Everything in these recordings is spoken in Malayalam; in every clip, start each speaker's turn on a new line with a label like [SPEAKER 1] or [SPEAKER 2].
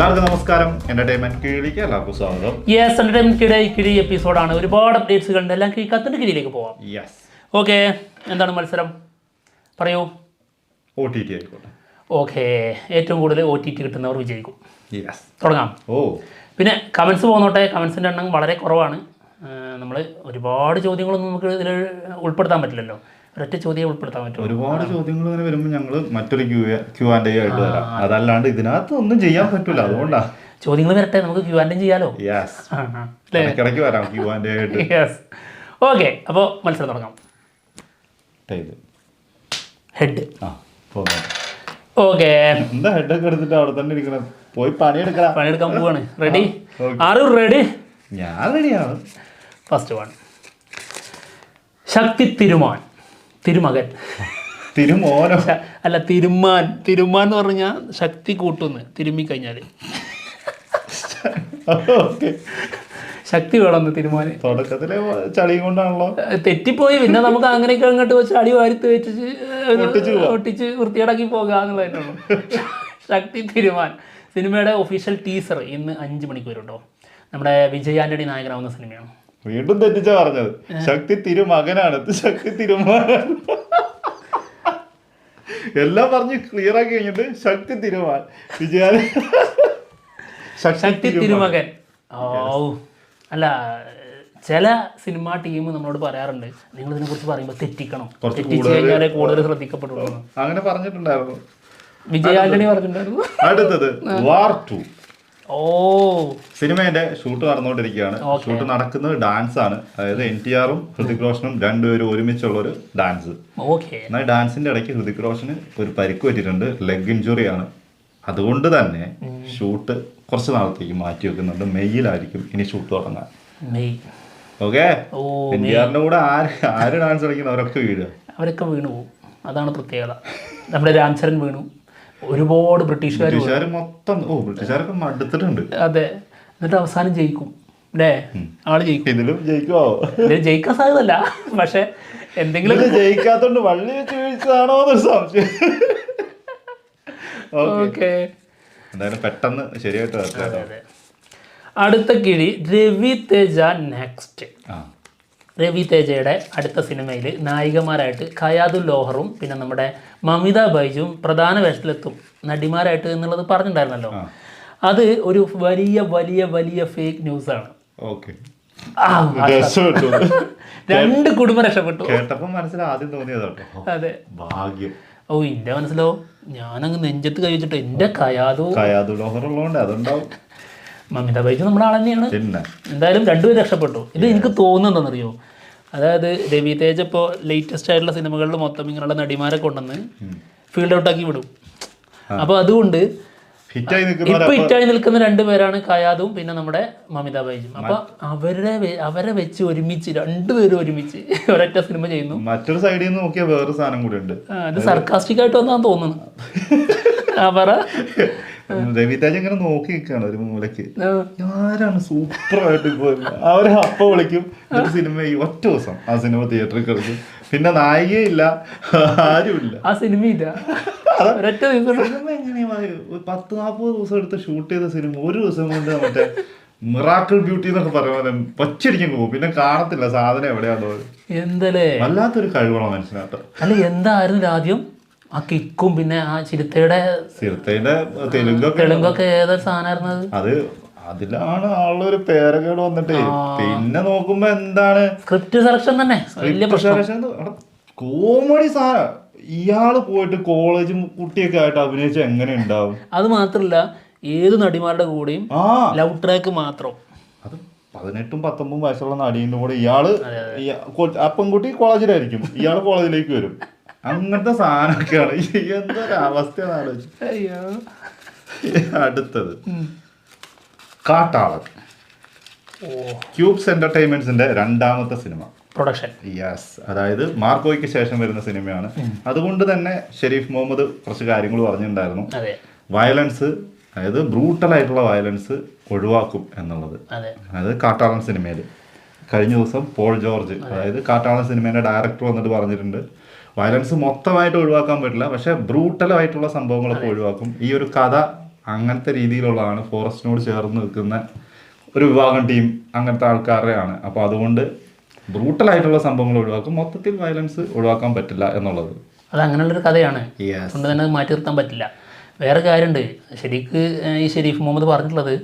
[SPEAKER 1] എല്ലാവർക്കും നമസ്കാരം. എന്റർടൈൻമെന്റ് കീഴിലേക്ക് എല്ലാവർക്കും സ്വാഗതം.
[SPEAKER 2] യെസ്, എന്റർടൈൻമെന്റ് കിഴി എപ്പിസോഡാണ്. ഒരുപാട് അപ്ഡേറ്റ്സുകൾ ഉണ്ട്. എല്ലാം കത്തിന്റെ കീഴിലേക്ക് പോവാം.
[SPEAKER 1] യെസ്.
[SPEAKER 2] ഓക്കെ, എന്താണ് മത്സരം? പറയൂ.
[SPEAKER 1] OTT ആയിക്കോട്ടെ.
[SPEAKER 2] ഓക്കെ, ഏറ്റവും കൂടുതൽ OTT കിട്ടുന്നവർ വിജയിക്കും.
[SPEAKER 1] യെസ്.
[SPEAKER 2] തുടങ്ങാം.
[SPEAKER 1] ഓ,
[SPEAKER 2] പിന്നെ കമൻസ് പോന്നോട്ടെ. കമൻസിൻ്റെ എണ്ണം വളരെ കുറവാണ്. നമ്മൾ ഒരുപാട് ചോദ്യങ്ങളൊന്നും നമുക്ക് ഇതിൽ ഉൾപ്പെടുത്താൻ പറ്റില്ലല്ലോ. ഒരൊറ്റ ചോദ്യം ഉൾപ്പെടുത്താൻ പറ്റും.
[SPEAKER 1] ഒരുപാട് ചോദ്യങ്ങൾ ഇങ്ങനെ വരുമ്പോൾ ഞങ്ങൾ മറ്റൊരു Q&A ആയിട്ട് വരാം. അതല്ലാണ്ട് ഇതിനകത്ത് ഒന്നും ചെയ്യാൻ പറ്റൂല. അതുകൊണ്ടാ
[SPEAKER 2] ചോദ്യങ്ങൾ വരട്ടെ, നമുക്ക് Q&A ചെയ്യാലോ.
[SPEAKER 1] യെസ്, ഇടയ്ക്കിടയ്ക്ക് വരാം Q&A ആയിട്ട്.
[SPEAKER 2] യെസ്. ഓക്കെ, അപ്പോൾ മത്സരം തുടങ്ങാം.
[SPEAKER 1] ഹെഡ്.
[SPEAKER 2] ഓക്കെ,
[SPEAKER 1] എന്താ ഹെഡൊക്കെ എടുത്തിട്ട് അവിടെ തന്നെ ഇരിക്കണം? പോയി
[SPEAKER 2] പണിയെടുക്കാൻ പോവാണ്. റെഡി? ആരും റെഡി?
[SPEAKER 1] ഞാൻ റെഡിയാണ്.
[SPEAKER 2] ഫസ്റ്റ് വൺ, ശക്തി തിരുമകൻ.
[SPEAKER 1] തിരുമോനോ?
[SPEAKER 2] അല്ല, തിരുമാൻ എന്ന് പറഞ്ഞാൽ ശക്തി കൂട്ടുന്ന്. തിരുമ്മി കഴിഞ്ഞാൽ ശക്തി വേണമെന്ന് തിരുമാന്.
[SPEAKER 1] തുടക്കത്തിലെ ചളി കൊണ്ടാണല്ലോ
[SPEAKER 2] തെറ്റിപ്പോയി. പിന്നെ നമുക്ക് അങ്ങനെയൊക്കെ അങ്ങോട്ട് വെച്ച് അടി വാരിത്ത് വെച്ച് ഒട്ടിച്ച് വൃത്തിയേടാക്കി പോകാന്നുള്ളതായിട്ടുള്ളൂ. ശക്തി തിരുമാൻ സിനിമയുടെ ഒഫീഷ്യൽ ടീസർ ഇന്ന് 5 മണിക്ക് വരും കേട്ടോ. നമ്മുടെ വിജയ് ആന്റണി നായകനാവുന്ന സിനിമയാണ്.
[SPEAKER 1] വീണ്ടും തെറ്റിച്ചാ പറഞ്ഞത്. ശക്തി തിരുമകനാണ്, ശക്തി തിരുമാനാണ്. എല്ലാം പറഞ്ഞ് ക്ലിയർ ആക്കി കഴിഞ്ഞിട്ട് ശക്തി തിരുമാൻ വിജയ
[SPEAKER 2] ശക്തി തിരുമകൻ. ഓ, അല്ല, ചില സിനിമാ ടീം നമ്മളോട് പറയാറുണ്ട്, നിങ്ങൾ ഇതിനെ കുറിച്ച് പറയുമ്പോൾ തെറ്റിക്കണം, തെറ്റിച്ച് കഴിഞ്ഞാലേ കൂടുതൽ ശ്രദ്ധിക്കപ്പെടുള്ളൂ.
[SPEAKER 1] അങ്ങനെ പറഞ്ഞിട്ടുണ്ടായിരുന്നു.
[SPEAKER 2] വിജയ് ആന്റണി പറഞ്ഞിട്ടുണ്ടായിരുന്നു.
[SPEAKER 1] അടുത്തത് വാർ 2.
[SPEAKER 2] ഓ,
[SPEAKER 1] സിനിമയുടെ ഷൂട്ട് നടന്നുകൊണ്ടിരിക്കുകയാണ്. ഷൂട്ട് നടക്കുന്നത് ഡാൻസ് ആണ്. അതായത് NTRഉം ഹൃതിക് റോഷനും രണ്ടുപേരും ഒരുമിച്ചുള്ള ഒരു ഡാൻസ്. എന്നാൽ ഡാൻസിന്റെ ഇടയ്ക്ക് ഹൃതിക് റോഷന് ഒരു പരിക്ക് പറ്റിയിട്ടുണ്ട്. ലെഗ് ഇഞ്ചുറി ആണ്. അതുകൊണ്ട് തന്നെ ഷൂട്ട് കുറച്ച് നാളത്തേക്ക് മാറ്റി വെക്കുന്നുണ്ട്. മെയ്യിലായിരിക്കും ഇനി ഷൂട്ട് തുടങ്ങാൻ. ഓക്കെ, NTRന്റെ കൂടെ ആര് ഡാൻസ് കളിക്കുന്ന അവരൊക്കെ
[SPEAKER 2] വീണു പോകും. അതാണ് പ്രത്യേകത. നമ്മുടെ രാംചരൺ വീണു. ഒരുപാട് ബ്രിട്ടീഷുകാർ
[SPEAKER 1] മൊത്തം ബ്രിട്ടീഷുകാരൊക്കെ മടുത്തിട്ടുണ്ട്. അതെ,
[SPEAKER 2] എന്നിട്ട് അവസാനം ജയിക്കും അല്ലേ? ആള് ജയിക്കും.
[SPEAKER 1] ഇതിലും ജയിക്കുമോ?
[SPEAKER 2] ഇതിൽ ജയിക്കാൻ സാധ്യതല്ല, പക്ഷെ എന്തെങ്കിലും
[SPEAKER 1] ജയിക്കാത്തോണ്ട് വള്ളി വെച്ച് വീഴ്ചയാണോ എന്നൊരു സംശയം. ഓക്കെ, എന്തായാലും പെട്ടെന്ന് ശരിയായിട്ട്.
[SPEAKER 2] അടുത്ത കിഴി രവി തേജ നെക്സ്റ്റ്. രവി തേജയുടെ അടുത്ത സിനിമയിൽ നായികമാരായിട്ട് ഖയാദുൽ ലോഹറും പിന്നെ നമ്മുടെ മമിത ബൈജുവും പ്രധാന വേഷത്തിലെത്തും നടിമാരായിട്ട് എന്നുള്ളത് പറഞ്ഞിട്ടുണ്ടായിരുന്നല്ലോ. അത് ഒരു വലിയ വലിയ വലിയ ഫേക്ക് ന്യൂസാണ്. രണ്ട് കുടുംബം രക്ഷപ്പെട്ടു.
[SPEAKER 1] ആദ്യം തോന്നിയതാട്ടോ.
[SPEAKER 2] അതെ,
[SPEAKER 1] ഭാഗ്യം.
[SPEAKER 2] ഓ, എന്റെ മനസ്സിലോ ഞാനങ്ങ് നെഞ്ചത്ത് കൈ വെച്ചിട്ട് എന്റെ ഖയാദുൽ
[SPEAKER 1] ലോഹർ ഉള്ളതുകൊണ്ട് അതുണ്ടാവും.
[SPEAKER 2] മമിത ബൈജു നമ്മുടെ ആൾ തന്നെയാണ്. എന്തായാലും രണ്ടുപേരും രക്ഷപ്പെട്ടു. ഇത് എനിക്ക് തോന്നുന്നതെന്നറിയോ, അതായത് രവി തേജ് ഇപ്പോൾ ലേറ്റസ്റ്റ് ആയിട്ടുള്ള സിനിമകളിൽ മൊത്തം ഇങ്ങനെയുള്ള നടിമാരെ കൊണ്ടുവന്ന് ഫീൽഡ് ഔട്ടാക്കി വിടും. അപ്പോൾ അതുകൊണ്ട് ഇപ്പൊ ഹിറ്റായി നിൽക്കുന്ന 2 പേരാണ് ഖയാദും പിന്നെ നമ്മുടെ മമിത ബൈജും. അപ്പൊ അവരെ വെച്ച് ഒരുമിച്ച് 2 പേരും ഒരുമിച്ച് ഒരൊറ്റ സിനിമ ചെയ്യുന്നു.
[SPEAKER 1] മറ്റൊരു സൈഡിൽ നിന്ന് നോക്കിയാൽ വേറൊരു സാധനം കൂടി ഉണ്ട്.
[SPEAKER 2] അത് സർക്കാസ്റ്റിക് ആയിട്ട് വന്നാന്ന് തോന്നുന്നു.
[SPEAKER 1] രവിതേജ് ഇങ്ങനെ നോക്കി നിൽക്കുകയാണ് ഒരു മൂലക്ക്. ആരാണ് സൂപ്പറായിട്ട് അവരെ അപ്പ വിളിക്കും. സിനിമ ഒറ്റ ദിവസം ആ സിനിമ തിയേറ്ററിൽ കളിക്കും. പിന്നെ നായികയില്ല, ആരുമില്ല, ആ സിനിമയില്ല. സിനിമ എങ്ങനെയാ 10-40 ദിവസം എടുത്ത് ഷൂട്ട് ചെയ്ത സിനിമ ഒരു ദിവസം കൊണ്ട് മറ്റേ മിറാക്കിൾ ബ്യൂട്ടി എന്നൊക്കെ പറയുമ്പോൾ പച്ചടിക്കാൻ പോകും. പിന്നെ കാണത്തില്ല സാധനം എവിടെയാണോ. എന്തല്ലേ വല്ലാത്തൊരു കഴിവുള്ള മനുഷ്യനാട്ടോ.
[SPEAKER 2] അല്ല, എന്തായിരുന്നു ആദ്യം ആ കിക്കും പിന്നെ ആ ചിരത്തയുടെ തെലുങ്കൊക്കെ ഏതൊരു സാധനമായിരുന്നത്.
[SPEAKER 1] അത് അതിലാണ് ആളൊരു പേരക്കേട് വന്നിട്ട്. പിന്നെ നോക്കുമ്പോ എന്താണ്
[SPEAKER 2] സ്ക്രിപ്റ്റ് സെലക്ഷൻ തന്നെ
[SPEAKER 1] കോമഡി സാധനം. ഇയാള് പോയിട്ട് കോളേജും കുട്ടിയൊക്കെ ആയിട്ട് അഭിനയിച്ച എങ്ങനെ ഉണ്ടാവും?
[SPEAKER 2] അത് മാത്രല്ല, ഏത് നടിമാരുടെ കൂടെയും ലവ് ട്രാക്ക് മാത്രം.
[SPEAKER 1] അത് 18-19 വയസ്സുള്ള നടീൻ്റെ കൂടെ ഇയാള് ആ പെൺകുട്ടി കോളേജിലായിരിക്കും, ഇയാള് കോളേജിലേക്ക് വരും. അങ്ങനത്തെ സാധനമൊക്കെയാണ്. എന്തൊരവസ്ഥയാണ് ആലോചിച്ച്. അടുത്തത് കാട്ടാളൻ. ക്യൂബ്സ് എന്റർടൈൻമെന്റ്സിന്റെ 2ാമത്തെ സിനിമ
[SPEAKER 2] പ്രൊഡക്ഷൻ.
[SPEAKER 1] യെസ്, അതായത് മാർക്കോയ്ക്ക് ശേഷം വരുന്ന സിനിമയാണ്. അതുകൊണ്ട് തന്നെ ഷെരീഫ് മുഹമ്മദ് കുറച്ച് കാര്യങ്ങൾ പറഞ്ഞിട്ടുണ്ടായിരുന്നു. വയലൻസ്, അതായത് ബ്രൂട്ടൽ ആയിട്ടുള്ള വയലൻസ് ഒഴിവാക്കും എന്നുള്ളത്. അതായത് കാട്ടാളൻ സിനിമയിൽ കഴിഞ്ഞ ദിവസം പോൾ ജോർജ്, അതായത് കാട്ടാളൻ സിനിമേൻ്റെ ഡയറക്ടർ വന്നിട്ട് പറഞ്ഞിട്ടുണ്ട് വയലൻസ് മൊത്തമായിട്ട് ഒഴിവാക്കാൻ പറ്റില്ല, പക്ഷെ ബ്രൂട്ടലായിട്ടുള്ള സംഭവങ്ങളൊക്കെ ഒഴിവാക്കും. ഈ ഒരു കഥ അങ്ങനത്തെ രീതിയിലുള്ളതാണ്. ഫോറസ്റ്റിനോട് ചേർന്ന് നിൽക്കുന്ന ഒരു വിഭാഗം ടീം അങ്ങനത്തെ ആൾക്കാരുടെയാണ്. അപ്പോൾ അതുകൊണ്ട് ബ്രൂട്ടലായിട്ടുള്ള സംഭവങ്ങൾ ഒഴിവാക്കും, മൊത്തത്തിൽ വയലൻസ് ഒഴിവാക്കാൻ പറ്റില്ല എന്നുള്ളത്.
[SPEAKER 2] അത് അങ്ങനെയുള്ളൊരു കഥയാണ്, അതുകൊണ്ട് തന്നെ അത് മാറ്റി നിർത്താൻ പറ്റില്ല. വേറെ കാര്യമുണ്ട്, ശരിക്ക് ഈ ഷെരീഫ് മുഹമ്മദ് പറഞ്ഞിട്ടുള്ളത്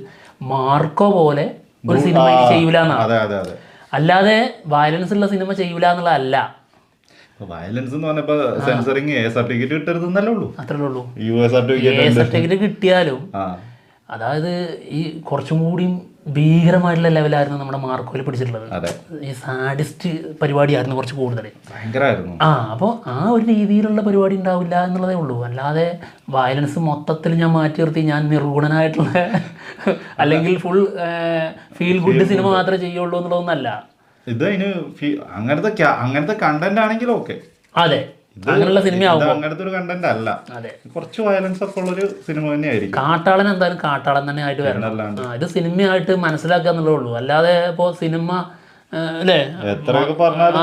[SPEAKER 2] മാർക്കോ പോലെ ഒരു സിനിമ ചെയ്യൂല എന്നാണ്, അല്ലാതെ വയലൻസ് ഉള്ള സിനിമ ചെയ്യൂല എന്നുള്ളതല്ല.
[SPEAKER 1] വയലൻസ് എന്ന് പറഞ്ഞപ്പോ സെൻസറിങ് സർട്ടിഫിക്കറ്റ് കിട്ടരുതെന്നല്ലേ ഉള്ളൂ,
[SPEAKER 2] അത്രേ ഉള്ളൂ.
[SPEAKER 1] സർട്ടിഫിക്കറ്റ്
[SPEAKER 2] കിട്ടിയാലും അതായത് ഈ കുറച്ചും കൂടിയും ഭീകരമായിട്ടുള്ള ലെവലായിരുന്നു നമ്മുടെ മാർക്കോയിൽ പിടിച്ചിട്ടുള്ളത്. ഈ സാഡിസ്റ്റ് പരിപാടിയായിരുന്നു കുറച്ച് കൂടുതൽ,
[SPEAKER 1] ഭയങ്കരമായിരുന്നു.
[SPEAKER 2] അപ്പോൾ ആ ഒരു രീതിയിലുള്ള പരിപാടി ഉണ്ടാവില്ല എന്നുള്ളതേ ഉള്ളൂ. അല്ലാതെ വയലൻസ് മൊത്തത്തിൽ ഞാൻ മാറ്റി നിർത്തി ഞാൻ നിർഗുണനായിട്ടുള്ള അല്ലെങ്കിൽ ഫുൾ ഫീൽ ഗുഡ് സിനിമ മാത്രമേ ചെയ്യുള്ളൂ എന്നുള്ളതൊന്നല്ല.
[SPEAKER 1] ഇത് അതിന് അങ്ങനത്തെ കണ്ടന്റ് ആണെങ്കിലും ഓക്കെ,
[SPEAKER 2] അതെ, അങ്ങനെയുള്ള സിനിമയാവും.
[SPEAKER 1] അങ്ങനത്തെ ഒരു കണ്ടന്റ് അല്ല, കുറച്ച് വയലൻസ് ഒക്കെ ഉള്ളൊരു സിനിമ തന്നെയായിരിക്കും.
[SPEAKER 2] കാട്ടാളൻ എന്തായാലും കാട്ടാളൻ തന്നെ ആയിട്ട് വരണം. ഇത് സിനിമയായിട്ട് മനസ്സിലാക്കുക എന്നുള്ളതേ ഉള്ളൂ. അല്ലാതെ ഇപ്പോൾ സിനിമ അല്ലേ
[SPEAKER 1] എത്രയൊക്കെ പറഞ്ഞാലും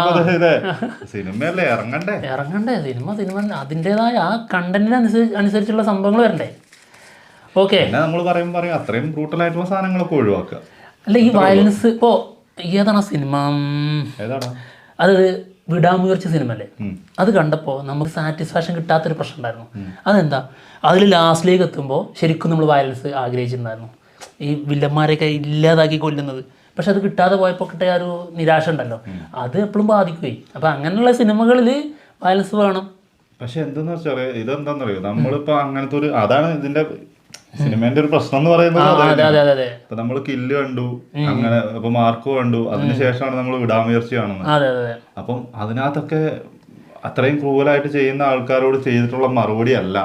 [SPEAKER 1] സിനിമയല്ലേ
[SPEAKER 2] ഇറങ്ങണ്ടേ സിനിമ അതിൻ്റെതായ ആ കണ്ടന്റിന് അനുസരിച്ചുള്ള സംഭവങ്ങൾ വരണ്ടേ. ഓക്കെ,
[SPEAKER 1] നമ്മൾ പറയും അത്രയും ബ്രൂട്ടലായിട്ടുള്ള സാധനങ്ങളൊക്കെ ഒഴിവാക്കുക.
[SPEAKER 2] അല്ല ഈ വയലൻസ് ഇപ്പോൾ ഏതാണ് സിനിമ, അത് വിടാമുയർച്ച സിനിമ അല്ലേ, അത് കണ്ടപ്പോൾ നമുക്ക് സാറ്റിസ്ഫാക്ഷൻ കിട്ടാത്തൊരു പ്രശ്നം ഉണ്ടായിരുന്നു. അതെന്താ, അതിൽ ലാസ്റ്റിലേക്ക് എത്തുമ്പോൾ ശരിക്കും നമ്മൾ വയലൻസ് ആഗ്രഹിച്ചിട്ടുണ്ടായിരുന്നു, ഈ വില്ലന്മാരെയൊക്കെ ഇല്ലാതാക്കി കൊല്ലുന്നത്. പക്ഷെ അത് കിട്ടാതെ പോയപ്പോൾ കിട്ടിയ ഒരു നിരാശ ഉണ്ടല്ലോ, അത് എപ്പോഴും ബാധിക്കുകയും. അപ്പം അങ്ങനെയുള്ള സിനിമകളിൽ വയലൻസ് വേണം.
[SPEAKER 1] പക്ഷെ എന്തെന്ന് വെച്ചാൽ ഇതെന്താണെന്നറിയോ, നമ്മളിപ്പോൾ അങ്ങനത്തെ ഒരു അതാണ് ഇതിൻ്റെ സിനിമേന്റെ ഒരു പ്രശ്നം എന്ന് പറയുന്നത്. ഇപ്പൊ നമ്മള് കില്ല് കണ്ടു, അങ്ങനെ ഇപ്പൊ മാർക്ക് കണ്ടു, അതിനുശേഷമാണ് നമ്മൾ വിടാമുയർച്ച കാണുന്നത്. അപ്പം അതിനകത്തൊക്കെ അത്രയും ക്രൂവലായിട്ട് ചെയ്യുന്ന ആൾക്കാരോട് ചെയ്തിട്ടുള്ള മറുപടി അല്ല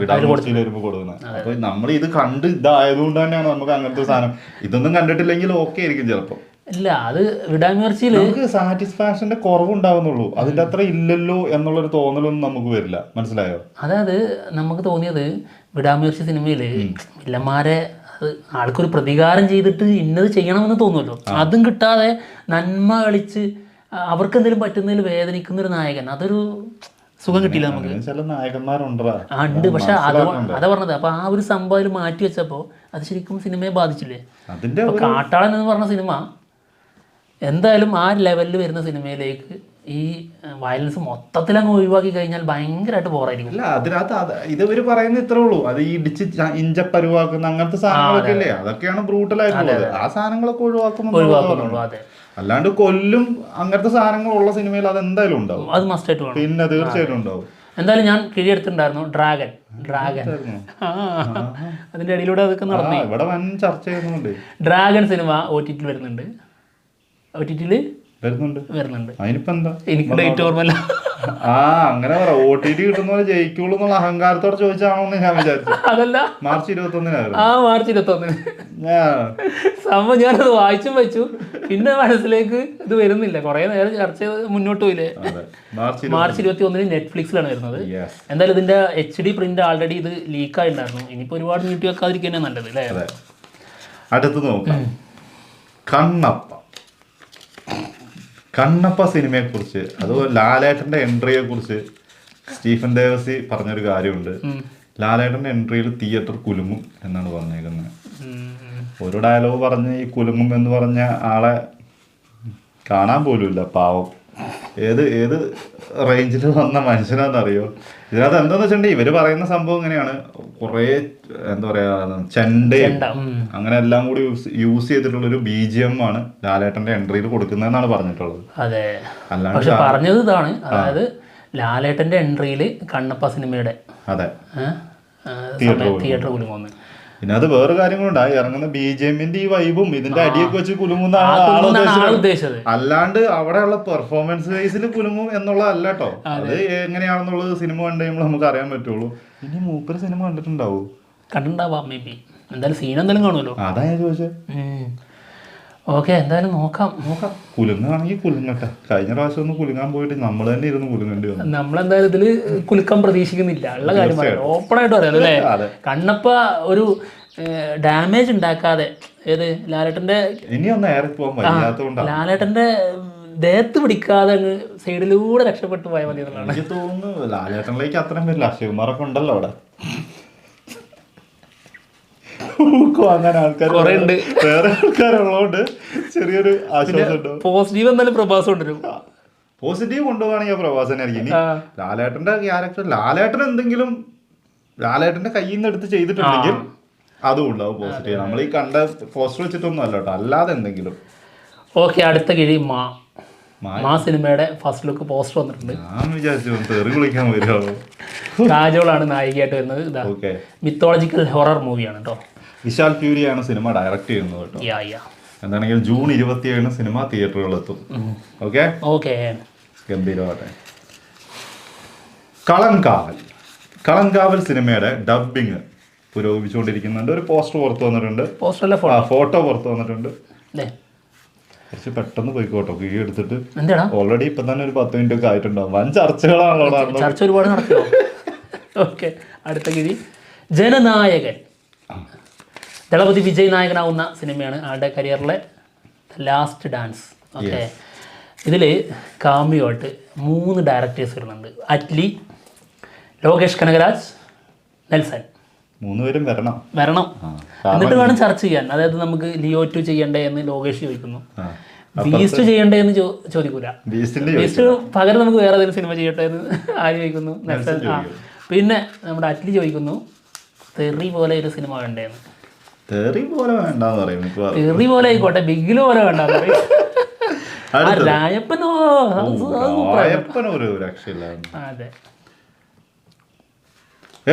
[SPEAKER 1] വിടാമുയർച്ചയിൽ വരുമ്പോൾ കൊടുക്കുന്നത്. അപ്പൊ നമ്മൾ ഇത് കണ്ട് ഇതായതുകൊണ്ട് തന്നെയാണ് നമുക്ക് അങ്ങനത്തെ സാധനം. ഇതൊന്നും കണ്ടിട്ടില്ലെങ്കിൽ ഓക്കെ ആയിരിക്കും ചിലപ്പോൾ.
[SPEAKER 2] ഇല്ല, അത് വിടാമുയർച്ചയിൽ
[SPEAKER 1] നമുക്ക് സാറ്റിസ്ഫാക്ഷന്റെ കുറവുണ്ടാവുന്നുള്ളൂ, അതിന്റെ അത്ര ഇല്ലല്ലോ എന്നുള്ളൊരു തോന്നലൊന്നും നമുക്ക് വരില്ല. മനസ്സിലായോ?
[SPEAKER 2] അതായത് നമുക്ക് തോന്നിയത് വിടാമുയർച്ച സിനിമയിൽ വില്ലന്മാരെ ആൾക്കൊരു പ്രതികാരം ചെയ്തിട്ട് ഇന്നത് ചെയ്യണമെന്ന് തോന്നുമല്ലോ, അതും കിട്ടാതെ നന്മ കളിച്ച് അവർക്ക് എന്തെങ്കിലും പറ്റുന്നതിൽ വേദനിക്കുന്നൊരു നായകൻ, അതൊരു സുഖം കിട്ടിയില്ല നമുക്ക്.
[SPEAKER 1] ചില നായകന്മാരുണ്ട്,
[SPEAKER 2] പക്ഷെ അതാ പറഞ്ഞത്. അപ്പൊ ആ ഒരു സംഭവം മാറ്റി വെച്ചപ്പോൾ അത് ശരിക്കും സിനിമയെ ബാധിച്ചില്ലേ. കാട്ടാളൻ എന്ന് പറഞ്ഞ സിനിമ എന്തായാലും ആ ലെവലിൽ വരുന്ന സിനിമയിലേക്ക് ഈ വയലൻസ് മൊത്തത്തിൽ അങ്ങ് ഒഴിവാക്കി കഴിഞ്ഞാൽ ഭയങ്കരമായിട്ട് ബോറായിരിക്കും.
[SPEAKER 1] അല്ല, അതിനകത്ത് ഇവര് പറയുന്നത് ഇത്രേ ഉള്ളൂ, അത് ഈ ഇടിച്ച് ഇഞ്ചപ്പരുവാക്കുന്ന അങ്ങനത്തെ സാധനങ്ങളൊക്കെ ഇല്ലേ, അതൊക്കെയാണ് ബ്രൂട്ടലായിട്ടുള്ളത്. ആ സാധനങ്ങളൊക്കെ ഒഴിവാക്കുന്നുള്ളൂ. അല്ലാണ്ട് കൊല്ലും അങ്ങനത്തെ സാധനങ്ങളുള്ള സിനിമയിൽ അത് എന്തായാലും ഉണ്ടാവും,
[SPEAKER 2] അത് മസ്റ്റായിട്ട് വേണം.
[SPEAKER 1] പിന്നെ തീർച്ചയായിട്ടും ഉണ്ടാവും.
[SPEAKER 2] എന്തായാലും ഞാൻ കിഴിയെടുത്തിട്ടുണ്ടായിരുന്നു ഡ്രാഗൺ. അതിന്റെ ഇടയിലൂടെ അതൊക്കെ നടന്നു.
[SPEAKER 1] ഇവിടെ വൻ ചർച്ച ചെയ്യുന്നുണ്ട്.
[SPEAKER 2] ഡ്രാഗൺ സിനിമ OTT വരുന്നുണ്ട്.
[SPEAKER 1] വരുന്നുണ്ട്. അതിനിപ്പോ എന്താ,
[SPEAKER 2] എനിക്ക് ഡേറ്റ് ഓർമ്മല്ല.
[SPEAKER 1] അങ്ങനെ പറ, OTT കിട്ടുന്ന പോലെ ജയിക്കുള്ളൂ എന്നുള്ള അഹങ്കാരത്തോടെ ചോദിച്ചാണോന്ന് ഞാൻ വിചാരിച്ചു.
[SPEAKER 2] അതല്ല,
[SPEAKER 1] മാർച്ച് 21
[SPEAKER 2] മാർച്ച് 21 സംഭവം ഞാനത് വായിച്ചും വെച്ചു, പിന്നെ മനസ്സിലേക്ക് ഇത് വരുന്നില്ല. കുറെ നേരം ചർച്ച മുന്നോട്ട് പോയില്ലേ. മാർച്ച് 21 നെറ്റ്ഫ്ലിക്സിലാണ് വരുന്നത്. എന്തായാലും ഇതിന്റെ HD പ്രിന്റ് ആൾറെഡി ഇത് ലീക്കായിട്ടുണ്ടായിരുന്നു. ഇനിയിപ്പോ ഒരുപാട് നീട്ടി വെക്കാതിരിക്കുന്നേ നല്ലത് അല്ലേ.
[SPEAKER 1] അടുത്ത് നോക്കാം, കണ്ണപ്പ സിനിമയെ കുറിച്ച്, അതുപോലെ ലാലേട്ടന്റെ എൻട്രിയെ കുറിച്ച് സ്റ്റീഫൻ ദേവസി പറഞ്ഞൊരു കാര്യമുണ്ട്. ലാലേട്ടന്റെ എൻട്രിയിൽ തിയേറ്റർ കുലുങ്ങും എന്നാണ് പറഞ്ഞേക്കുന്നത്. ഒരു ഡയലോഗ് പറഞ്ഞ് ഈ കുലുങ്ങും എന്ന് പറഞ്ഞ ആളെ കാണാൻ പോലുമില്ല, പാവം. ഏത് റേഞ്ചിൽ വന്ന മനുഷ്യനാണെന്നറിയോ. ഇതിനകത്ത് എന്താന്ന് വെച്ചിട്ടുണ്ടെങ്കിൽ ഇവര് പറയുന്ന സംഭവം ഇങ്ങനെയാണ്, കുറേ എന്താ പറയാ ചെണ്ടയും അങ്ങനെ എല്ലാം കൂടി യൂസ് ചെയ്തിട്ടുള്ളൊരു BGM ആണ് ലാലേട്ടന്റെ എൻട്രിയിൽ കൊടുക്കുന്നതെന്നാണ് പറഞ്ഞിട്ടുള്ളത്.
[SPEAKER 2] അതെ, പക്ഷെ പറഞ്ഞത് ഇതാണ്, അതായത് ലാലേട്ടന്റെ എൻട്രിയിൽ കണ്ണപ്പ സിനിമയുടെ തിയേറ്റർ കുലുങ്ങുന്നു.
[SPEAKER 1] പിന്നെ അത് വേറെ കാര്യങ്ങളുണ്ടായി, ഇറങ്ങുന്ന BGMന്റെ ഈ വൈബും ഇതിന്റെ അടിയൊക്കെ വെച്ച് കുലുങ്ങുന്നതാണ്
[SPEAKER 2] ഉദ്ദേശിച്ചത്.
[SPEAKER 1] അല്ലാണ്ട് അവിടെയുള്ള പെർഫോമൻസ് വൈസിൽ കുലുങ്ങും എന്നുള്ളതല്ല കേട്ടോ. അത് എങ്ങനെയാണെന്നുള്ളത് സിനിമ കണ്ടു കഴിയുമ്പോൾ നമുക്ക് അറിയാൻ പറ്റുള്ളൂ. ഇനി മൂപ്പര് സിനിമ
[SPEAKER 2] കണ്ടിട്ടുണ്ടാവാം, മേ ബി. എന്തായാലും സീൻ എന്തായാലും കാണുമല്ലോ,
[SPEAKER 1] അതാ ഞാൻ ചോദിച്ചത്.
[SPEAKER 2] ഓക്കെ, എന്തായാലും നോക്കാം.
[SPEAKER 1] കുലുങ്ങാണെങ്കിൽ കുലുങ്ങട്ടെ. കഴിഞ്ഞ പ്രാവശ്യം ഒന്ന് കുലുങ്ങാൻ പോയിട്ട് നമ്മൾ തന്നെ ഇരുന്ന് കുലുങ്ങേണ്ടി വന്നു.
[SPEAKER 2] നമ്മളെന്തായാലും ഇതില് കുലുക്കാൻ പ്രതീക്ഷിക്കുന്നില്ല, ഉള്ള കാര്യം പറയാം, ഓപ്പണായിട്ട് പറയാം അല്ലേ. കണ്ണപ്പ ഒരു ഡാമേജ് ഉണ്ടാക്കാതെ, ഏത് ലാലേട്ടന്റെ
[SPEAKER 1] ഇനിയൊന്ന് ഏറെ പോകാൻ വയ്യാത്തതുകൊണ്ടാണ്,
[SPEAKER 2] ലാലേട്ടന്റെ ദേഹത്ത് പിടിക്കാതെ അങ്ങ് സൈഡിലൂടെ രക്ഷപ്പെട്ടു പോയാൽ മതി എന്നുള്ളതാണ്
[SPEAKER 1] എനിക്ക് തോന്നുന്നു. ലാലേട്ടനിലേക്ക് അത്രയും വരില്ല, ശിവകുമാറൊക്കെ ഉണ്ടല്ലോ അവിടെ. ബുക്ക് വാങ്ങാൻ ആൾക്കാർ
[SPEAKER 2] കുറേ ഉണ്ട്.
[SPEAKER 1] വേറെ ആൾക്കാരുള്ളതുകൊണ്ട് ചെറിയൊരു ആശ്വാസം ഉണ്ടോ.
[SPEAKER 2] പോസിറ്റീവ് എന്തായാലും പ്രഭാസം കൊണ്ടുവരും.
[SPEAKER 1] പോസിറ്റീവ് കൊണ്ടുപോവാണെങ്കിൽ പ്രഭാസനായിരിക്കും. ഇനി ലാലേട്ടന്റെ ക്യാരക്ടർ ലാലേട്ടന്റെ കയ്യിൽ നിന്ന് എടുത്ത് ചെയ്തിട്ടുണ്ടെങ്കിൽ അതും ഉണ്ടാവും പോസിറ്റീവ്. നമ്മൾ ഈ കണ്ട പോസ്റ്റർ വെച്ചിട്ടൊന്നും അല്ല കേട്ടോ, അല്ലാതെ എന്തെങ്കിലും.
[SPEAKER 2] ഓക്കെ, അടുത്ത കിഴി മാ സിനിമയുടെ ഫസ്റ്റ് ലുക്ക് പോസ്റ്റർ വന്നിട്ടുണ്ട്.
[SPEAKER 1] ഞാൻ വിചാരിച്ചു തെറി വിളിക്കാൻ വരുമോ.
[SPEAKER 2] കാജോളാണ് നായികയായിട്ട് വരുന്നത്. ഇതാ മിത്തോളജിക്കൽ ഹൊറർ മൂവിയാണ് കേട്ടോ.
[SPEAKER 1] വിശാൽ ഫ്യൂരിയാണ് സിനിമ ഡയറക്റ്റ് ചെയ്യുന്നത് കേട്ടോ. എന്താണെങ്കിലും ജൂൺ 27 സിനിമ തിയേറ്ററുകളിലെത്തും. ഓക്കെ
[SPEAKER 2] ഓക്കെ,
[SPEAKER 1] ഗംഭീരമാട്ടെ. കളങ്കാവൽ സിനിമയുടെ ഡബിങ് പുരോഗമിച്ചുകൊണ്ടിരിക്കുന്നുണ്ട്. ഒരു പോസ്റ്റർ പുറത്തു വന്നിട്ടുണ്ട്, ഫോട്ടോ പുറത്തു വന്നിട്ടുണ്ട്. കുറച്ച് പെട്ടെന്ന് പോയിക്കോട്ടോ, കിഴി എടുത്തിട്ട്. ഓൾറെഡി ഇപ്പൊ തന്നെ ഒരു 10 മിനിറ്റ് ഒക്കെ ആയിട്ടുണ്ടാവും. വൻ ചർച്ചകളാണല്ലോ,
[SPEAKER 2] ചർച്ച ഒരുപാട് നടക്കുമോ. ഓക്കെ, അടുത്ത കിഴി ജനനായകൻ. ദളപതി വിജയ് നായകനാവുന്ന സിനിമയാണ്, ആളുടെ കരിയറിലെ ലാസ്റ്റ് ഡാൻസ്. ഓക്കെ, ഇതിൽ കാമിയോട്ട് 3 ഡയറക്ടേഴ്സ് വരുന്നുണ്ട്. അറ്റ്ലി, ലോകേഷ് കനകരാജ്, നെൽസൺ.
[SPEAKER 1] 3 പേരും വരണം.
[SPEAKER 2] എന്നിട്ട് വേണം ചർച്ച ചെയ്യാൻ. അതായത് നമുക്ക് ലിയോ 2 ചെയ്യണ്ടേ എന്ന് ലോകേഷ് ചോദിക്കുന്നു, ബീസ്റ്റ് ചെയ്യണ്ടേ എന്ന് ചോദിക്കൂല. ബീസ്റ്റ് പകരം നമുക്ക് വേറെ ഏതെങ്കിലും സിനിമ ചെയ്യട്ടെ എന്ന് ആര് ചോദിക്കുന്നു, നെൽസൺ. പിന്നെ നമ്മുടെ അറ്റ്ലി ചോദിക്കുന്നു തെറി പോലെ ഒരു സിനിമ വേണ്ടേന്ന്.
[SPEAKER 1] തെറി പോലെ വേണ്ടെന്ന് പറയും.
[SPEAKER 2] തെറി പോലെ ആയിക്കോട്ടെ, ബിഗില് പോലെ വേണ്ടെന്ന് പറയും. രായപ്പനോ
[SPEAKER 1] ഒരു രക്ഷയില്ല.
[SPEAKER 2] അതെ,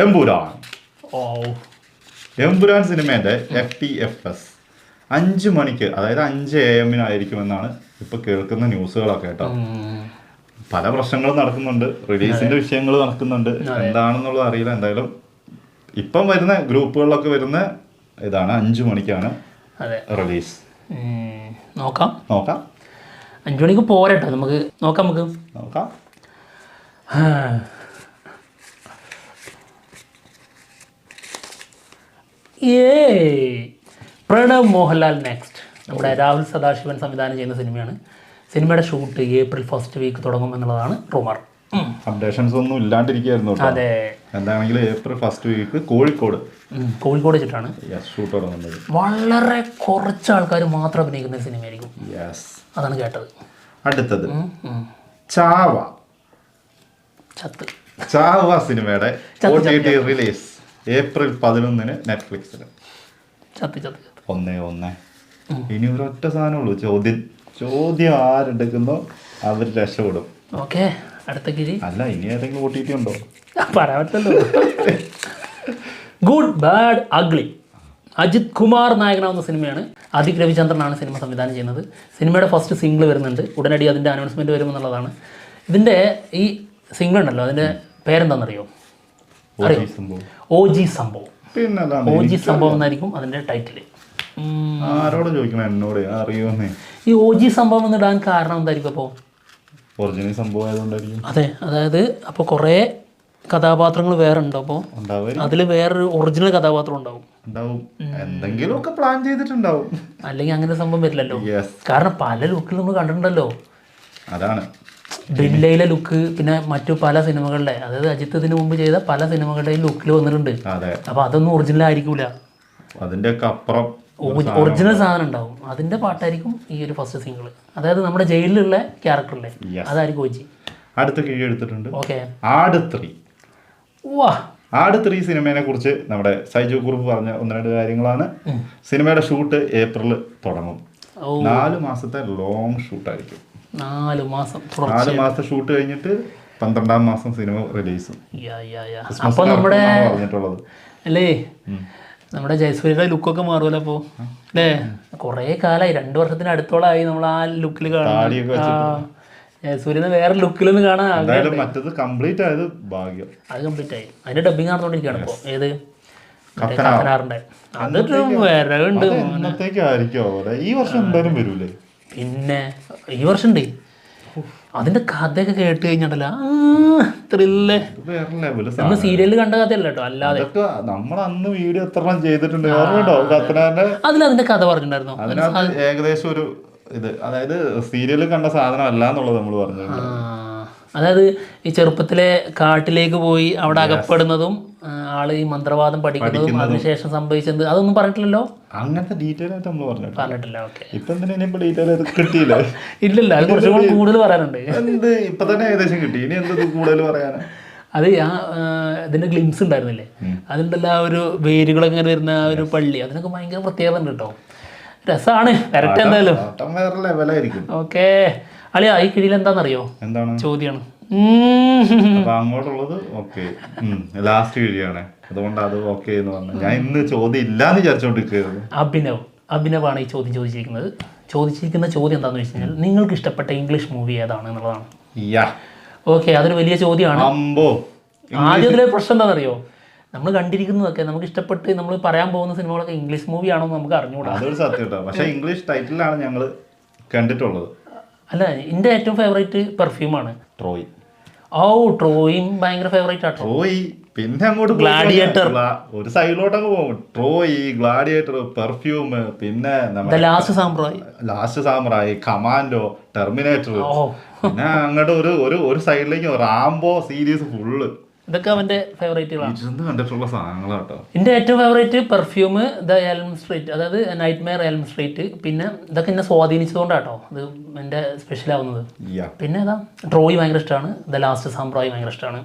[SPEAKER 1] എമ്പുരാൻ സിനിമേന്റെ FTFS 5 മണിക്ക്, അതായത് 5 AM ആയിരിക്കുമെന്നാണ് ഇപ്പൊ കേൾക്കുന്ന ന്യൂസുകളൊക്കെ കേട്ടോ. പല പ്രശ്നങ്ങളും നടക്കുന്നുണ്ട്, റിലീസിന്റെ വിഷയങ്ങൾ നടക്കുന്നുണ്ട്, എന്താണെന്നുള്ളത് അറിയില്ല. എന്തായാലും ഇപ്പം വരുന്ന ഗ്രൂപ്പുകളിലൊക്കെ വരുന്ന ഇതാണ് 5 മണിക്കാണ് റിലീസ്.
[SPEAKER 2] നോക്കാം 5 മണിക്ക് പോരട്ടോ, നമുക്ക് നോക്കാം. പ്രണവ് മോഹൻലാൽ നെക്സ്റ്റ്. നമ്മുടെ രാഹുൽ സദാശിവൻ സംവിധാനം ചെയ്യുന്ന സിനിമയാണ്. സിനിമയുടെ ഷൂട്ട് ഏപ്രിൽ 1st വീക്ക് തുടങ്ങും എന്നുള്ളതാണ് റൂമർ.
[SPEAKER 1] അപ്ഡേഷൻസ് ഒന്നും ഇല്ലാണ്ടിരിക്കുന്നു.
[SPEAKER 2] അതെ,
[SPEAKER 1] എന്താണെങ്കിലും ഏപ്രിൽ 1st വീക്ക് കോഴിക്കോട്
[SPEAKER 2] വെച്ചിട്ടാണ്
[SPEAKER 1] ഷൂട്ട് തുടങ്ങുന്നത്.
[SPEAKER 2] വളരെ കുറച്ച് ആൾക്കാർ മാത്രം അഭിനയിക്കുന്ന സിനിമയായിരിക്കും. അതാണ് കേട്ടത്.
[SPEAKER 1] അടുത്തത് ചാവ സിനിമയുടെ OTT റിലീസ് ഏപ്രിൽ 11 നെറ്റ്ഫ്ലിക്സിൽ. 1 ഇനി ഒരൊറ്റ സാധനമുള്ളൂ, ചോദ്യം ആരെടുക്കുന്നോ അവർ രക്ഷപ്പെടും.
[SPEAKER 2] ഓക്കെ, അടുത്ത കിഴി.
[SPEAKER 1] അല്ല, ഇനി ഏതെങ്കിലും OTT ഉണ്ടോ
[SPEAKER 2] പറയാൻ പറ്റല്ലോ. Good Bad Ugly. Ajith Kumar നായകനാവുന്ന സിനിമയാണ്. അദിക് രവിചന്ദ്രനാണ് സിനിമ സംവിധാനം ചെയ്യുന്നത്. സിനിമയുടെ ഫസ്റ്റ് സിംഗിൾ വരുന്നുണ്ട്, ഉടനടി അതിൻ്റെ അനൗൺസ്മെൻറ്റ് വരുമെന്നുള്ളതാണ്. ഇതിൻ്റെ ഈ സിംഗിൾ ഉണ്ടല്ലോ, അതിൻ്റെ പേരെന്താണെന്നറിയോ? OG സംഭവം എന്നായിരിക്കും അതിൻ്റെ ടൈറ്റിൽ.
[SPEAKER 1] ആരോട് ചോദിക്കണം, എന്നോട് അറിയുമെന്നേ.
[SPEAKER 2] ഈ OG സംഭവം എന്നിടാൻ കാരണം എന്തായിരിക്കും? അപ്പോൾ
[SPEAKER 1] ഒറിജിനൽ സംഭവം ആയതുകൊണ്ടായിരിക്കും.
[SPEAKER 2] അതെ, അതായത് അപ്പോൾ കുറേ കഥാപാത്രങ്ങൾ വേറെ ഉണ്ടോ, അപ്പോൾ അതിൽ വേറൊരു ഒറിജിനൽ കഥാപാത്രം ഉണ്ടാവും.
[SPEAKER 1] എന്തെങ്കിലുമൊക്കെ പ്ലാൻ ചെയ്തിട്ടുണ്ടാവും.
[SPEAKER 2] അല്ലെങ്കിൽ അങ്ങനെ സംഭവം വരില്ലല്ലോ. കാരണം പല ലുക്കിൽ നമ്മൾ കണ്ടിട്ടുണ്ടല്ലോ.
[SPEAKER 1] അതാണ്
[SPEAKER 2] ഡ്രില്ലയിലെ ലുക്ക്, പിന്നെ മറ്റു പല സിനിമകളുടെ, അതായത് അജിത്ത് ഇതിനു മുമ്പ് ചെയ്ത പല സിനിമകളുടെയും ലുക്കിൽ വന്നിട്ടുണ്ട്. അപ്പൊ അതൊന്നും ഒറിജിനൽ ആയിരിക്കൂല,
[SPEAKER 1] അതിന്റെ അപ്പുറം
[SPEAKER 2] ഒറിജിനൽ സാധനം ഉണ്ടാവും. അതിന്റെ പാട്ടായിരിക്കും ഈ ഒരു ഫസ്റ്റ് സിംഗിൾ. അതായത് നമ്മുടെ ജയിലിലുള്ള ക്യാരക്ടറിലെ അതായിരിക്കും OG.
[SPEAKER 1] അടുത്ത കിഴി എടുത്തിട്ടുണ്ട്.
[SPEAKER 2] ഓക്കെ,
[SPEAKER 1] ആട് 3 സിനിമയെ കുറിച്ച് നമ്മുടെ സൈജു കുറുപ്പ് പറഞ്ഞ 1-2 കാര്യങ്ങളാണ്. സിനിമയുടെ ഷൂട്ട് ഏപ്രിൽ തുടങ്ങും. 4 മാസത്തെ ലോങ് ഷൂട്ടായിരിക്കും. 4 മാസം ഷൂട്ട് കഴിഞ്ഞിട്ട് 12-ാം മാസം സിനിമ റിലീസ്.
[SPEAKER 2] അപ്പൊ നമ്മുടെ അല്ലേ നമ്മുടെ ജയസൂര്യയുടെ ലുക്കൊക്കെ മാറുമല്ലോ അപ്പോൾ അല്ലേ? കുറേ കാലമായി, 2 വർഷത്തിന് അടുത്തോളമായി നമ്മൾ ആ ലുക്കിൽ കാണാം. ജയസൂര്യനെ വേറെ ലുക്കിലൊന്നും കാണാൻ.
[SPEAKER 1] മറ്റത് കംപ്ലീറ്റ് ആയത് ഭാഗ്യം.
[SPEAKER 2] അത് കംപ്ലീറ്റ് ആയി. അതിന്റെ ഡബിങ് നടന്നുകൊണ്ടിരിക്കുകയാണ് ഇപ്പോൾ. ഏത് കത്തനാറിന്റെ അതൊരു വരവുണ്ട്.
[SPEAKER 1] ഈ വർഷം എന്തായാലും വരൂലേ?
[SPEAKER 2] പിന്നെ ഈ വർഷം ഉണ്ട്. അതിന്റെ കഥയൊക്കെ കേട്ട് കഴിഞ്ഞിട്ടല്ല ത്രില്ലേ. നമ്മൾ സീരിയലിൽ കണ്ട കഥയല്ല കേട്ടോ, അല്ലാതെ
[SPEAKER 1] നമ്മൾ അന്ന് വീഡിയോ എത്ര ചെയ്തിട്ടുണ്ട്.
[SPEAKER 2] അതിന്റെ കഥ പറഞ്ഞിട്ടുണ്ടായിരുന്നു.
[SPEAKER 1] അതിനകത്ത് ഏകദേശം ഒരു ഇത്, അതായത് സീരിയലിൽ കണ്ട സാധനം അല്ല എന്നുള്ളത് നമ്മൾ പറഞ്ഞു.
[SPEAKER 2] അതായത് ഈ ചെറുപ്പത്തിലെ കാട്ടിലേക്ക് പോയി അവിടെ അകപ്പെടുന്നതും ആള് ഈ മന്ത്രവാദം പഠിക്കുന്നതും അതിനുശേഷം സംഭവിച്ചത് അതൊന്നും പറഞ്ഞിട്ടില്ലല്ലോ.
[SPEAKER 1] അങ്ങനത്തെ ഡീറ്റെയിൽ ആയിട്ട് നമ്മൾ
[SPEAKER 2] പറഞ്ഞിട്ടില്ല. ഓക്കെ,
[SPEAKER 1] ഇപ്പൊ എന്തിനാ ഡീറ്റെയിൽ ആയിട്ട് കിട്ടിയില്ല?
[SPEAKER 2] ഇല്ലല്ല, അത് കുറച്ചും കൂടി കൂടുതൽ പറയാനുണ്ട്.
[SPEAKER 1] എന്ത് ഇപ്പൊ തന്നെ ഏകദേശം കിട്ടി, ഇനി എന്ത് കൂടുതൽ പറയാനാ?
[SPEAKER 2] അത് ഇതിന്റെ ഗ്ലിംസ് ഉണ്ടായിരുന്നില്ലേ, അതുണ്ടല്ലോ ആ ഒരു വേരുകളൊക്കെ ഇങ്ങനെ വരുന്ന ആ ഒരു പള്ളി, അതിനൊക്കെ ഭയങ്കര പ്രത്യേകത ഉണ്ട് കേട്ടോ. രസമാണ്, വരട്ടെ എന്തായാലും.
[SPEAKER 1] വേറെ ലെവലായിരിക്കും.
[SPEAKER 2] ഓക്കെ അളിയാ, ഈ കിഴിയിൽ എന്താണെന്നറിയോ?
[SPEAKER 1] എന്താണ്
[SPEAKER 2] ചോദ്യമാണ്.
[SPEAKER 1] അപ്പൊ അങ്ങോട്ടുള്ളത് ഓക്കെ, ലാസ്റ്റ് കിഴിയാണ്, അതുകൊണ്ട് അത് ഓക്കെ എന്ന് പറഞ്ഞു. ഞാൻ ഇന്ന് ചോദ്യം ഇല്ലാന്ന് വിചാരിച്ചോണ്ടിരിക്കുകയായിരുന്നു.
[SPEAKER 2] അഭിനവാണ് ഈ ചോദ്യം ചോദിച്ചിരിക്കുന്ന ചോദ്യം എന്താണെന്ന് വെച്ച് കഴിഞ്ഞാൽ നിങ്ങൾക്ക് ഇഷ്ടപ്പെട്ട ഇംഗ്ലീഷ് മൂവി ഏതാണ് എന്നുള്ളതാണ്. ഓക്കെ, അതൊരു വലിയ ചോദ്യമാണ്. ആദ്യം അതിലെ പ്രശ്നം എന്താണെന്നറിയോ, നമ്മൾ കണ്ടിരിക്കുന്നതൊക്കെ നമുക്ക് ഇഷ്ടപ്പെട്ട് നമ്മൾ പറയാൻ പോകുന്ന സിനിമകളൊക്കെ ഇംഗ്ലീഷ് മൂവി ആണോ നമുക്ക് അറിഞ്ഞുകൂടാ.
[SPEAKER 1] അതൊരു സത്യം കേട്ടോ. പക്ഷേ ഇംഗ്ലീഷ് ടൈറ്റിലാണ് ഞങ്ങൾ കണ്ടിട്ടുള്ളത്.
[SPEAKER 2] അല്ല, എൻ്റെ ഏറ്റവും ഫേവറേറ്റ് പെർഫ്യൂമാണ്
[SPEAKER 1] ട്രോയ്.
[SPEAKER 2] ട്രോയും ഭയങ്കര ഫേവറേറ്റ് ആണ്.
[SPEAKER 1] ട്രോയ്, പിന്നെ അങ്ങോട്ട്
[SPEAKER 2] ഗ്ലാഡിയേറ്റർ,
[SPEAKER 1] ഒരു സൈഡിലോട്ടൊക്കെ പോകും. ട്രോയ്, ഗ്ലാഡിയേറ്റർ, പെർഫ്യൂം, പിന്നെ ലാസ്റ്റ് സാമ്രായി, കമാൻഡോ, ടെർമിനേറ്റർ, പിന്നെ അങ്ങോട്ട് ഒരു സൈഡിലേക്ക് റാംബോ സീരീസ് ഫുള്ള്.
[SPEAKER 2] ഇതൊക്കെ അവന്റെ ഫേവറേറ്റുകളാണ്,
[SPEAKER 1] കണ്ടിട്ടുള്ള സാധനങ്ങളാട്ടോ.
[SPEAKER 2] എൻ്റെ ഏറ്റവും favourite perfume, the elm street, അതായത് നൈറ്റ് മെയർ എൽം സ്ട്രീറ്റ്. പിന്നെ ഇതൊക്കെ എന്നെ സ്വാധീനിച്ചതുകൊണ്ടാട്ടോ ഇത് എൻ്റെ സ്പെഷ്യൽ ആവുന്നത്. പിന്നെ ഏതാ, ട്രോയ് ഭയങ്കര ഇഷ്ടമാണ്, ദ ലാസ്റ്റ് സാമ്രായി ഭയങ്കര ഇഷ്ടമാണ്.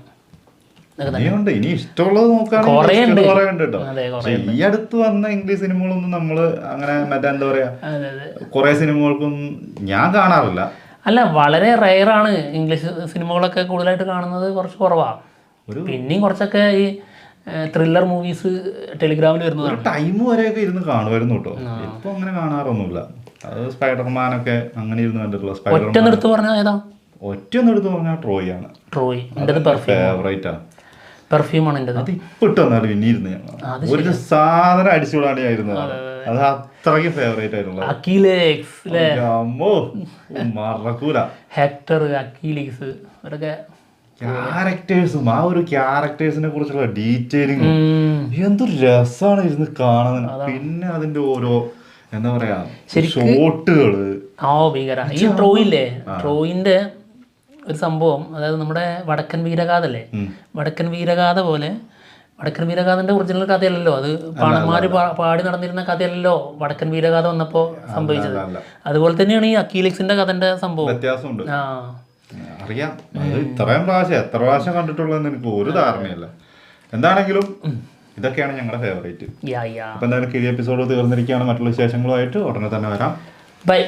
[SPEAKER 1] ഇനി ഇഷ്ടമുള്ളത് നോക്കുകയാണെങ്കിൽ ഈ അടുത്ത് വന്ന ഇംഗ്ലീഷ് സിനിമകളൊന്നും നമ്മള് അങ്ങനെ മറ്റേ എന്താ പറയാ, കുറെ സിനിമകൾക്കും ഞാൻ കാണാറില്ല.
[SPEAKER 2] അല്ല, വളരെ റെയറാണ് ഇംഗ്ലീഷ് സിനിമകളൊക്കെ കൂടുതലായിട്ട് കാണുന്നത്, കുറച്ച് കുറവാണ്. പിന്നെയും കുറച്ചൊക്കെ ഈ ത്രില്ലർ മൂവീസ് ടെലിഗ്രാമിൽ വരുന്നതാണ്.
[SPEAKER 1] ടൈം വരെയൊക്കെ ഇരുന്ന് കാണുമായിരുന്നു കേട്ടോ. ഇപ്പൊ അങ്ങനെ കാണാറൊന്നുമില്ല. അത് സ്പൈഡർമാനൊക്കെ അങ്ങനെ ഇരുന്ന് കണ്ടിട്ടുള്ള.
[SPEAKER 2] ഒറ്റ എടുത്ത് പറഞ്ഞാൽ ഏതാ?
[SPEAKER 1] ഒറ്റ എടുത്ത് പറഞ്ഞാൽ ട്രോയ് ആണ്.
[SPEAKER 2] ട്രോയ്
[SPEAKER 1] ഫേവറേറ്റ് ആണ്.
[SPEAKER 2] പെർഫ്യൂമാണ് എൻ്റെ.
[SPEAKER 1] അത് ഇപ്പൊ ഇട്ട് വന്നാലും പിന്നെ ഇരുന്ന് ഒരു സാധനം അടിച്ചുവിടാണ്ടിയായിരുന്നു. അത് അത്രയ്ക്ക് ഫേവറേറ്റ് ആയിട്ടുള്ളത്. മറക്കൂല.
[SPEAKER 2] ഹെക്ടർ, അക്കീലിക്സ്, അവരൊക്കെ
[SPEAKER 1] ക്യാരക്ടേഴ്സും ആ ഒരു ക്യാരക്ടേഴ്സിനെ കുറിച്ചുള്ള ഡീറ്റെയിലിംഗ് എന്തൊരു രസമാണ് ഇരുന്ന് കാണുന്നത്. പിന്നെ അതിന്റെ ഓരോ എന്താ പറയാ ഷോട്ടുകള്.
[SPEAKER 2] ഈ ട്രോയില്ലേ, ട്രോയിന്റെ ഒരു സംഭവം, അതായത് നമ്മുടെ വടക്കൻ വീരഗാഥ അല്ലേ, വടക്കൻ വീരഗാഥ പോലെ, വടക്കൻ വീരഗാഥന്റെ ഒറിജിനൽ കഥയല്ലല്ലോ അത്, പാണന്മാര് പാടി നടന്നിരുന്ന കഥയല്ലല്ലോ വടക്കൻ വീരഗാഥ വന്നപ്പോ സംഭവിച്ചത്. അതുപോലെ തന്നെയാണ് ഈ അക്കീലിക്സിന്റെ കഥന്റെ സംഭവം.
[SPEAKER 1] വ്യത്യാസമുണ്ട്, അറിയാം. അത് ഇത്രയും പ്രാവശ്യം എത്ര പ്രാവശ്യം കണ്ടിട്ടുള്ളതെന്ന് എനിക്ക് ഒരു ധാരണയില്ല. എന്താണെങ്കിലും ഇതൊക്കെയാണ് ഞങ്ങളുടെ ഫേവറേറ്റ്. അപ്പൊ എന്തായാലും കിഴി എപ്പിസോഡ് തീർന്നിരിക്കുകയാണ്. മറ്റുള്ള വിശേഷങ്ങളുമായിട്ട് ഉടനെ തന്നെ വരാം.
[SPEAKER 2] ബൈ.